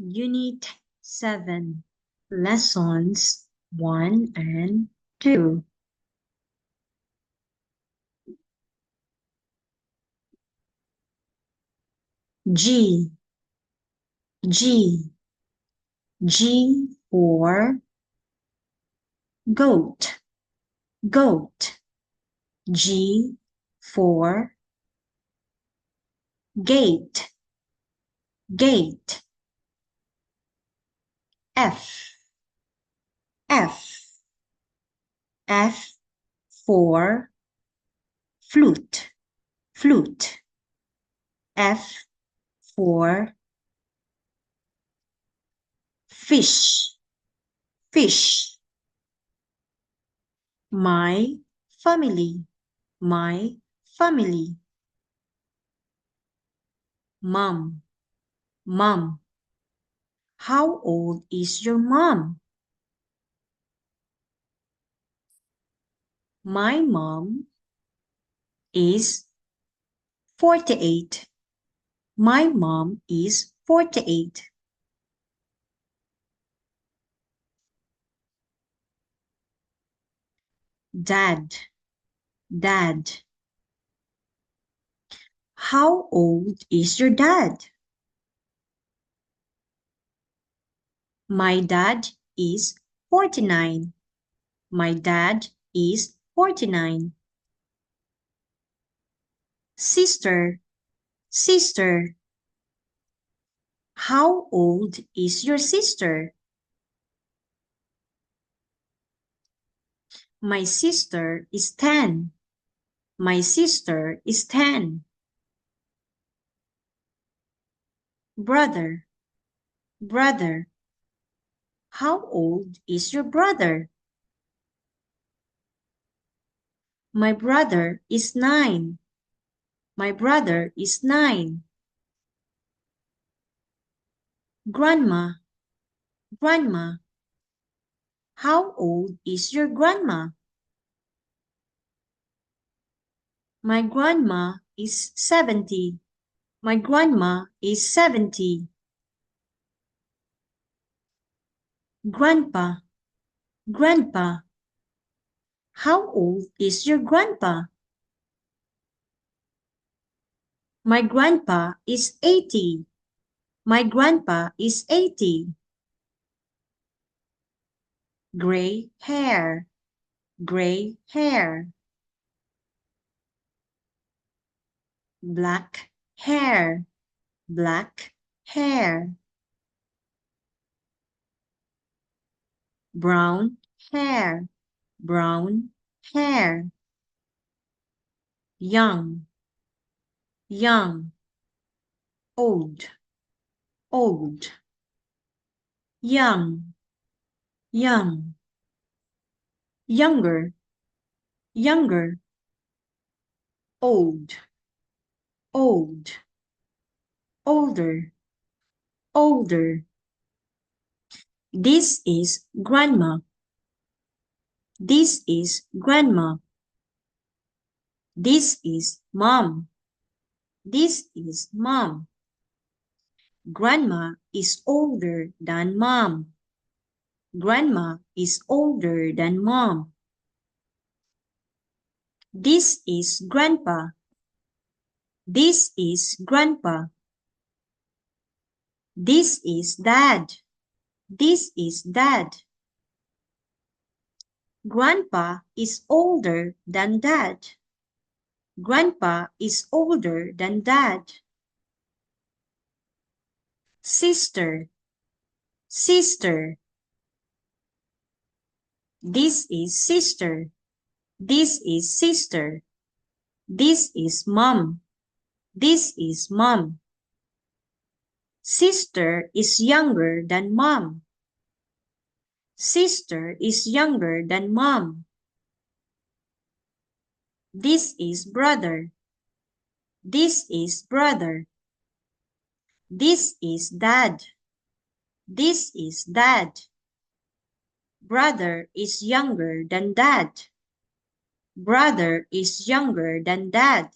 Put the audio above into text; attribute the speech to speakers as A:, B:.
A: Unit 7, Lessons 1 and 2. G, G, G for goat, goat. G for gate, gate. F, F, F for flute, flute. F for fish, fish. My family, my family. Mom, mom. How old is your mom? My mom is 48. My mom is 48. Dad, dad. How old is your dad? My dad is 49. My dad is 49. Sister, sister. How old is your sister? My sister is 10. My sister is 10. Brother, brother. How old is your brother? My brother is 9. My brother is 9. Grandma, grandma. How old is your grandma? My grandma is 70. My grandma is 70. Grandpa, grandpa. How old is your grandpa? My grandpa is 80. My grandpa is 80. Gray hair, gray hair. Black hair, black hair. Brown hair, brown hair. Young, young. Old, old. Young, young. Younger, younger. Old, old. Older, older. This is grandma. This is grandma. This is mom. This is mom. Grandma is older than mom. Grandma is older than mom. This is grandpa. This is grandpa. This is dad. This is dad. Grandpa is older than dad. Grandpa is older than dad. Sister, sister. This is sister. This is sister. This is mom. This is mom. Sister is younger than mom. Sister is younger than mom. This is brother. This is brother. This is dad. This is dad. Brother is younger than dad. Brother is younger than dad.